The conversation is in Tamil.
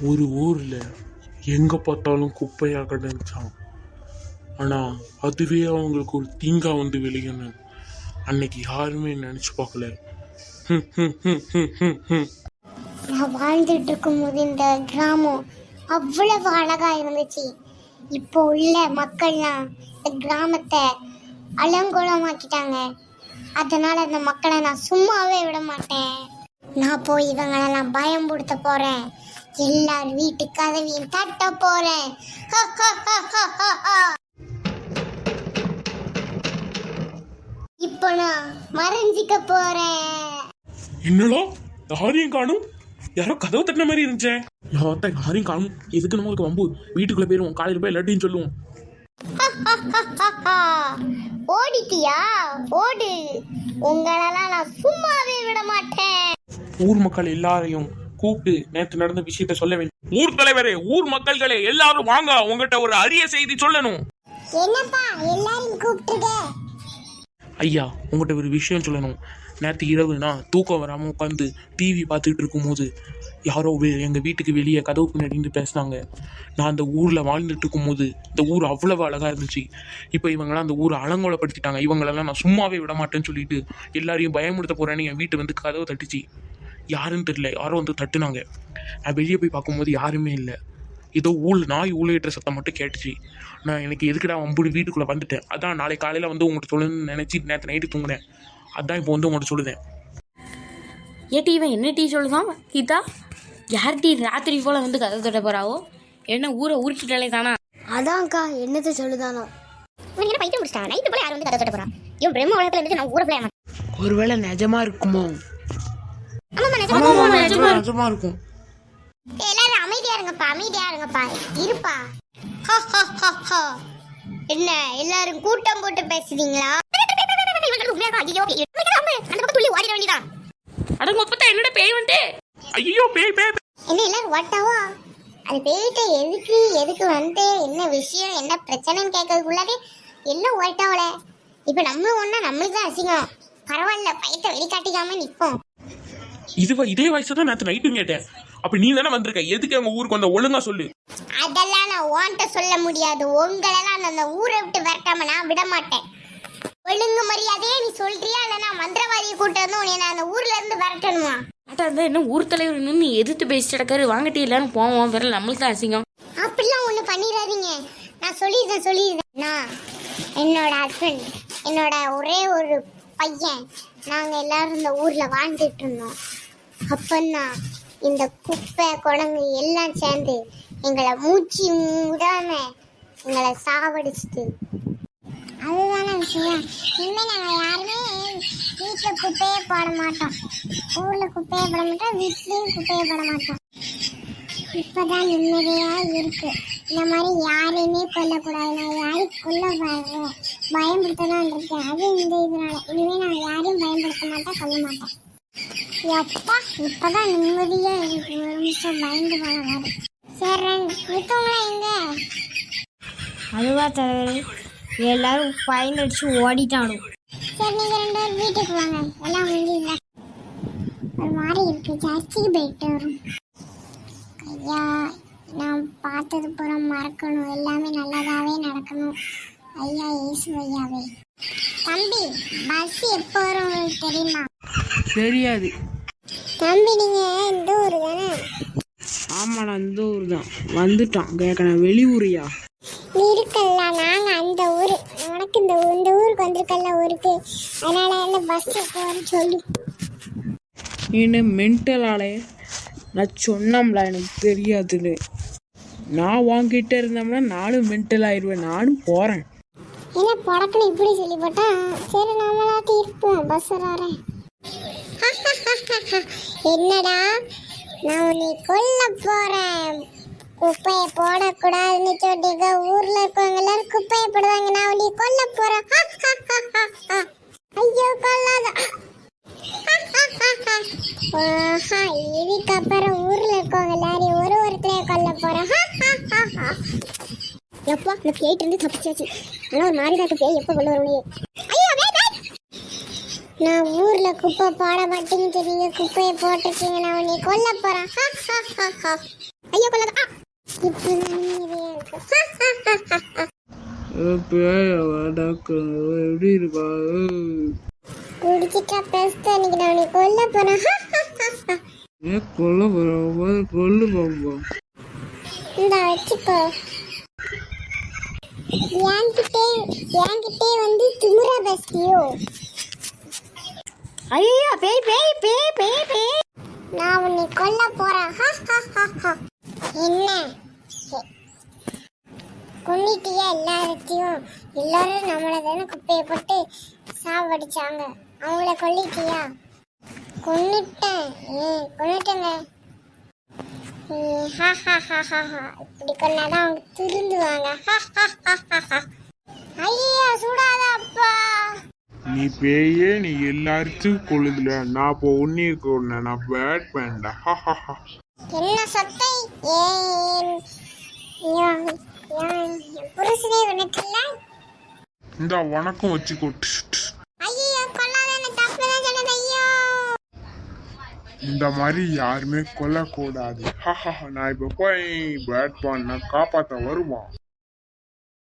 ஒரு ஊர்ல எங்க பார்த்தாலும் குப்பையா கிடந்துச்சான். ஆனா அதுவே அவங்களுக்கு ஒரு தீங்கா வந்து விளையணும் அன்னைக்கு யாருமே நினைச்சு பார்க்கல. நான் வாழ்ந்துட்டு இருக்கும் போது இந்த கிராமம் அவ்வளவு அழகா இருந்துச்சு. இப்போ உள்ள மக்கள்லாம் இந்த கிராமத்தை அலங்கோலமாக்கிட்டாங்க. அதனால இந்த மக்களை நான் சும்மாவே விட மாட்டேன். நான் போய் இவங்களெல்லாம் பயம்படுத்த போறேன். எல்லார் வீட்டு கதவையும் தட்ட போறேன். இப்போ நான் மறைஞ்சிக்க போறேன். என்னடா யாரையும் காணும்? யாரோ கதவை தட்டின மாதிரி இருந்துச்சேன். யாரையும் காணும். எதுக்கு நம்மளுக்கு வம்பு? வீட்டுக்குள்ள போயிருவோம். காலையில் போய் எல்லாத்தையும் சொல்லுவோம். ஓடிட்டியா? ஓடு. உங்களெல்லாம் நான் சும்மாவே விட மாட்டேன். ஊர் மக்கள் எல்லாரையும் கூப்பிட்டு நேற்று நடந்த விஷயத்த சொல்ல வேண்டும். ஊர் தலைவரே, ஊர் மக்கள்களே எல்லாரும் வாங்க, உங்ககிட்ட ஒரு அரிய செய்தி சொல்லணும். என்னப்பா எல்லாரும் கூப்பிட்டுருக்க? ஐயா, உங்ககிட்ட ஒரு விஷயம் சொல்லணும். நேற்று இரவு நான் தூக்கம் வராமல் உட்காந்து டிவி பார்த்துட்டு இருக்கும்போது யாரோ எங்கள் வீட்டுக்கு வெளியே கதவு பின்னாடி நின்று பேசினாங்க. நான் அந்த ஊரில் வாழ்ந்துட்டு இருக்கும்போது இந்த ஊர் அவ்வளவு அழகாக இருந்துச்சு. இப்போ இவங்களாம் அந்த ஊரை அலங்கோலப்படுத்திட்டாங்க. இவங்களெல்லாம் நான் சும்மாவே விட மாட்டேன்னு சொல்லிட்டு எல்லாரையும் பயமுடுத்த போகிறேன்னு என் வீட்டை வந்து கதவை தட்டுச்சு. யாருன்னு தெரியல, யாரோ வந்து தட்டுனாங்க. நான் வெளியே போய் பார்க்கும்போது யாருமே இல்லை. ஏதோ நாய் ஊழையிட்ட சத்தம் மட்டும் கேட்டுச்சு. நான் எனக்கு எதுக்குடா வம்புடி வீட்டுக்குள்ளே வந்துட்டேன். அதான் நாளைக்கு காலையில் வந்து உங்கள்கிட்ட சொல்லணும்னு நினச்சி நேற்று நைட்டு தூங்கினேன். அதான் இப்போ வந்து உங்கள்கிட்ட சொல்லுதேன். ஏ டீ இவன் என்ன டீ சொல்லுதான் கீதா? யார் டீ ராத்திரி போல் வந்து கதை தொட்ட போகிறாவோ? என்ன ஊரை உருக்கிட்டாலே தானா? அதான்க்கா என்னத்தை சொல்லுதானோ. இவன் என்ன பைத்தியம் முடிச்சிட்டா? நைட்டு போல யாரும் வந்து கதை தொட்ட போறான். இவன் பிரம்ம உலகத்துல இருந்து நான் ஊரை போல ஒருவேளை நிஜமா இருக்குமோ? நிஜமா இருக்கும். எல்லாரும் அமைதியா இருங்கப்பா, அமைதியா இருங்கப்பா, இருப்பா. என்ன எல்லாரும் கூட்டம் போட்டு பேசுறீங்களா? என்னோட பேய் வந்து ஐயோ பேய் பேய் என்ன எல்லாரும் ஓட்டாவோ? அது பேய்கிட்ட எதுக்கு வந்து என்ன விஷயம் என்ன பிரச்சனைன்னு கேட்கறதுக்குள்ளாவே எல்லாம் ஓட்டாவல. இப்ப நம்மளும் ஒன்னா நம்மளுக்கு தான் அசிங்கம். பரவாயில்ல, பயத்தை வெளிக்காட்டிக்காம நிப்போம். இதே வயசு தான் நேற்று நைட்டு கேட்டேன். அப்ப நீ தானே வந்திருக்க, எதுக்கு எங்க ஊருக்கு வந்த ஒழுங்கா சொல்லு. அதெல்லாம் நான் ஓன்ட்ட சொல்ல முடியாது. உங்களெல்லாம் அந்த ஊரை விட்டு விரட்டாம நான் விட மாட்டேன். ஒழுங்கு மரியாதையே நீ சொல்றியா இல்லைன்னா மந்திரவாதியை கூட்ட வந்து உன்னை நான் அந்த ஊர்ல இருந்து விரட்டணுமா? என்ன ஊர் தலைவர் இன்னும் நீ எதிர்த்து பேசிட்டு கிடக்காரு. வாங்கிட்டு எல்லாரும் போவோம், வேற நம்மளுக்கு தான் அசிங்கம். அப்படிலாம் ஒண்ணு பண்ணிடாதீங்க. நான் சொல்லிடுறேன். என்னோட ஹஸ்பண்ட், என்னோட ஒரே ஒரு பையன், நாங்க எல்லாரும் இந்த ஊர்ல வாழ்ந்துட்டு இருந்தோம். அப்பந்தான் இந்த குப்பை குழங்கு எல்லாம் சேர்ந்து எங்களை மூச்சு விடாம எங்களை சாவடிச்சுது. அதுதானே விஷயம். இனிமே நாங்க யாருமே வீட்டுல குப்பையே போட மாட்டோம். ஊர்ல குப்பையே போட மாட்டோம், வீட்லயும் குப்பையே போட மாட்டோம். இப்பதான் நிம்மதியா இருக்கு. இந்த மாதிரி யாரையுமே கொல்லக்கூடாது. நான் யாரும் கொல்ல பயன்படுத்தலாம் இருக்கேன். அது இந்த இதனால இனிமே நான் யாரையும் பயன்படுத்த மாட்டேன், கொல்ல மாட்டேன். எப்பா இப்பதான் நிம்மதியா இருக்கு. ஒரு நிமிஷம் பயந்து போன மாதிரி. சரி, மித்தவங்களா எங்க? அதுவா தலைவர், எல்லாரும் பயந்தடிச்சு ஓடிட்டானோ. சரி, நீங்க 2 பேரும் வீட்டுக்கு வாங்க. எல்லாம் முடியல, ஒரு மாதிரி இருக்கு. சர்ச்சுக்கு போயிட்டு வரும். ஐயா, நான் பார்த்தது பூரா மறக்கணும். எல்லாமே நல்லதாவே நடக்கணும். ஐயா ஏசு ஐயாவே. தம்பி, பஸ் எப்போ வரும் உங்களுக்கு தெரியுமா? தெரியாது தம்பி, நீங்க இந்த ஊரு தானே? ஆமா, நான் இந்த ஊர் தான். வந்துட்டான் கேட்கணும். வெளியூரியா? நீ இருக்கல்ல, நாங்க அந்த ஊரு. உனக்கு இந்த ஊருக்கு வந்திருக்கல்ல ஊருக்கு. அதனால அந்த பஸ் எப்போ வரும் சொல்லு. என்ன மென்டலாலே? நான் சொன்னோம்ல எனக்கு தெரியாதுன்னு. நான் வாங்கிட்ட இருந்தோம்னா நானும் மென்டல் ஆயிடுவேன். நானும் போறேன். என்ன படக்குன்னு இப்படி சொல்லி போட்டா? சரி, நம்மளாட்டி இருப்போம். பஸ் வரேன். என்னடா, நான் உன்னை கொல்ல போறேன். குப்பையை போடக்கூடாதுன்னு சொல்லிங்க. ஊர்ல இருக்கவங்க எல்லாரும் குப்பையை போடுவாங்க. நான் உன்னை கொல்ல போறேன். ஐயோ, கொல்லாத. இதுக்கப்புறம் ஊர்ல இருக்கவங்க எல்லாரையும் ஒருத்தரையும் கொல்ல போறேன். எப்போ இந்த பேய்ட்டு இருந்து தப்பிச்சாச்சு. ஆனா ஒரு மாதிரி தான் பேய் எப்போ கொள்ள வருவனே. நான் ஊர்ல குப்பை போட மாட்டேன்னு சொன்னீங்க, குப்பையை போட்டிருக்கீங்க. நான் உன்னை கொல்ல போறேன். ஐயோ கொல்லாத இப்போ நிம்மதியா இருக்கு பேய எப்படி இருக்கா குடிச்சிட்டா பேசுத இன்னைக்கு நான் உன்னை கொல்ல போறேன் ஏன் கொல்ல போற கொல்லு பாப்பா இந்த வச்சுக்கோ என்கிட்டே வந்து திமுறா பேசியோ ஐயோ பேய் பேய் பேய் பேய் பேய் நான் உன்னை கொல்ல போறேன் என்ன கொன்னிட்டியா எல்லாத்தையும் எல்லாரும் நம்மள தானே குப்பையை போட்டு சாவடிச்சாங்க அவங்கள கொல்லிட்டியா கொன்னுட்டேங்க இப்படி கொன்னாதான் அவங்க திருந்துவாங்க ஐயா சுடாத அப்பா நீ பேயே நீ எல்லாருக்கும் கொள்ளுதுல நான் இப்போ உன்னைய கொண்டேன் நான் பேட் பண்ணா என்ன சத்தை புருஷனே உனக்கு இல்ல இந்த வணக்கம் வச்சுக்கோ ஐயோ கொல்லாத என்ன தப்புதான் சொன்னது ஐயோ இந்த மாதிரி யாருமே கொல்லக்கூடாது நான் இப்போ போய் பேட் பண்ண காப்பாற்ற வருவான்